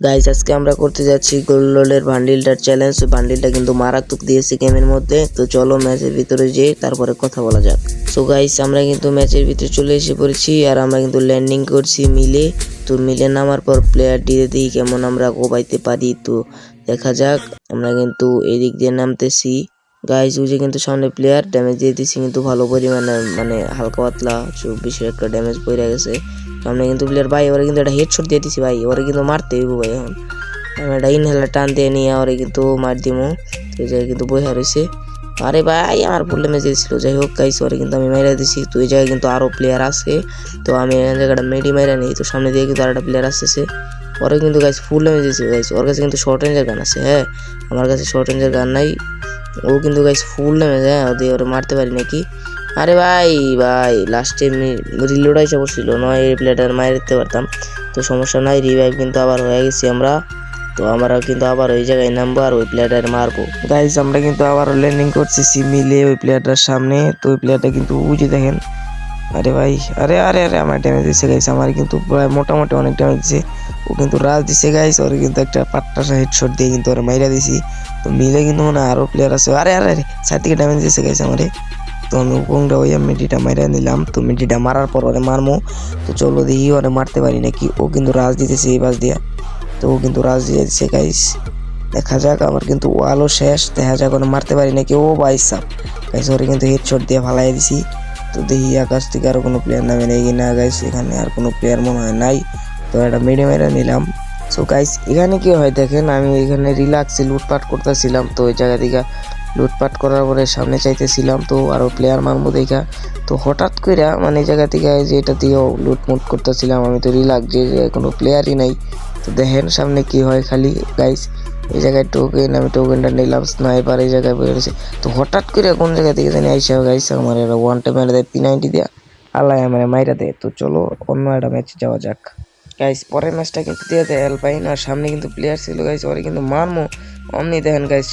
Guys আজকে আমরা করতে যাচ্ছি গোল্ডের বান্ডিলটার চ্যালেঞ্জ। বান্ডিলটা কিন্তু মারাত্মক দিয়েছে গেমের মধ্যে। তো চলো ম্যাচের ভিতরে যেয়ে তারপরে কথা বলা যাক। সো গাইস আমরা কিন্তু ম্যাচের ভিতরে চলে এসে পড়েছি আর আমরা কিন্তু ল্যান্ডিং করছি মিলে। তো মিলে নামার পর প্লেয়ার দিয়ে দিই কেমন আমরা কোবাইতে পারি। তো দেখা যাক। আমরা কিন্তু এদিক দিয়ে নামতেছি গাইস। ওই যে কিন্তু সামনে প্লেয়ার ড্যামেজ দিয়ে দিচ্ছি কিন্তু ভালো পরিমাণে, মানে হালকা পাতলা 24 একটা ড্যামেজ পড়ে গেছে সামনে কিন্তু প্লেয়ার। ভাই ওরা কিন্তু একটা হেডশট দিয়ে দিছি ভাই, ওরা কিন্তু মারতে হইব ভাই। এখন আমি একটা ইনহেলার টান দিয়ে নিয়ে ওরা কিন্তু মার দিমু। তো এই জায়গায় কিন্তু বইয়া রয়েছে। আরে ভাই আমার ফুল ড্যামেজ দিয়েছিল। যাই হোক গাইস ওরা কিন্তু আমি মাইরা দিছি। তো এই জায়গায় কিন্তু আরো প্লেয়ার আছে। তো আমি এই জায়গাটা মেডি মাইরা নিই। তো সামনে দিয়ে কিন্তু আরেকটা প্লেয়ার আসতেছে। ওরা কিন্তু গাইস ফুল ড্যামেজ দিয়েছে গাইস। ওর কাছে কিন্তু শর্ট রেঞ্জের গান আছে। হ্যাঁ আমার কাছে শর্ট রেঞ্জের গান নাই। ও কিন্তু গাইস ফুল ড্যামেজ। হ্যাঁ ওরা মারতে পারি নাকি। আরে ভাই ভাই লাস্টে রিলোড এসে পড়ছিল, নয় এই প্লেয়ারটার মাইরে দিতে পারতাম। তো সমস্যা নাই, রিভাইভ কিন্তু আবার হয়ে গেছি আমরা। তো আমরা কিন্তু আবার ওই জায়গায় নামবো আর ওই প্লেয়ারটার মারবো গাইস। আমরা কিন্তু আবার ল্যান্ডিং করতেছি মিলে ওই প্লেয়ারটার সামনে। তো ওই প্লেয়ারটা কিন্তু বুঝে দেখেন। আরে ভাই আরে আরে আরে আমার ড্যামেজ দিচ্ছে গাইস। আমার কিন্তু প্রায় মোটামুটি অনেক ড্যামেজ দিচ্ছে। ও কিন্তু রাজ দিছে গাইস। ওর কিন্তু একটা পাট্টা হেডশট দিয়ে কিন্তু ওরা মাইরা দিছি। তো মিলে কিন্তু মনে আরো প্লেয়ার আছে। আরে আরে আরে সাইড থেকে ড্যামেজ দিচ্ছে গাইস আমারে। তো আমি উপংটা ওই মিডিটা মাইরা নিলাম। তো মিডিটা মারার পর ওরে মারমো। তো চলো দেখি ওরে মারতে পারি নাকি। ও কিন্তু রাজ দিতেছে এই বাস দিয়া। তো ও কিন্তু রাজ দিয়ে দিচ্ছে গাইস। দেখা যাক। আমার কিন্তু ওয়ালও শেষ। দেখা যাক ওরে মারতে পারি নাকি। ও বাইসাপ গাইস ওরে কিন্তু হেডশট দিয়ে ফালাই দিছি। তো দেখি আকাশ থেকে আরো কোনো প্লেয়ার নামে নেই কিনা গাইস। এখানে আর কোনো প্লেয়ার মনে হয় নাই। তো একটা মিডে মেরে নিলাম। সো গাইস এখানে কি হয় দেখেন, আমি এখানে রিল্যাক্সে লুটপাট করতেছিলাম। তো ওই জায়গা থেকে লুটপাট করার পরে সামনে চাইতেছিলাম। তো আরো প্লেয়ার মারবো দেখা। তো হঠাৎ করে মানে এই জায়গা থেকে যে এটা দিয়েও লুটমুট করতেছিলাম আমি। তো রিল্যাক্স যে কোনো প্লেয়ারই নাই। তো দেখেন সামনে কি হয় খালি গাইস। এই জায়গায় টোকেন, আমি টোকেনটা নিলাম। স্নাইপার এই জায়গায় বয়ে রয়েছে। তো হঠাৎ করে কোন জায়গা থেকে জানি আইসা গাইস আমার একটা ওয়ান টাইম মেরে দেয় P90 দিয়া। আল্লাহ আমার মাইরা দেয়। তো চলো অন্য একটা ম্যাচে যাওয়া যাক গাইস। পরের ম্যাচটা কিন্তু দিয়ে দেয় অ্যালপাইন। আর সামনে কিন্তু প্লেয়ার ছিল গাইস। ওরা কিন্তু মারমো অমনি দেখেন গাইস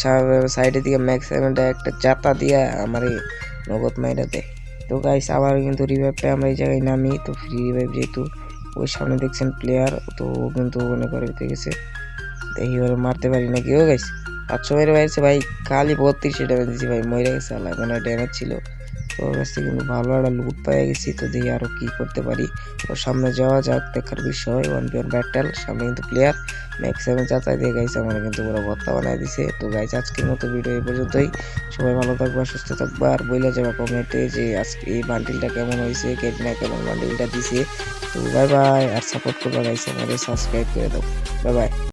সাইডের দিকে ম্যাক্সিমামটা একটা চাতা দিয়া আমার এই নগদ মাইরা দেয়। তো গাইস আবার কিন্তু রিভাইভ পাই আমরা এই জায়গায় নামি। তো ফ্রি রিভাইভ যেহেতু ওই সামনে দেখছেন প্লেয়ার। তো ও কিন্তু মনে করে গেছে। দেখি ওরা মারতে পারি নাকি। ও গাইস 500 মেরে বাইরেছে ভাই। খালি 32 ড্যামেজ দিয়েছি ভাই, মরে গেছে আল্লাহ। মানে ড্যামেজ ছিল। তো ওর কাছ থেকে কিন্তু ভালো একটা লুট পেয়ে গেছি। তো দেখি আরো কি করতে পারি। তো সামনে যাওয়া যাক, দেখার বিষয় 1v1 ব্যাটেল। সামনে কিন্তু প্লেয়ার ম্যাক্সিমাম চাচাই দিয়ে গাইছে আমার কিন্তু পুরো ভত্তা বানায় দিছে। তো গাইস আজকের মতো ভিডিও এই পর্যন্তই। সবাই ভালো থাকবা, সুস্থ থাকবা। আর বইলা যাবা কমেন্টে যে আজকে এই বান্ডিলটা কেমন হয়েছে, কেটনা কেমন বান্ডিলটা দিছে। তো বাই বাই। আর সাপোর্ট করবা গাইস, আমাদের সাবস্ক্রাইব করে দাও। Bye bye.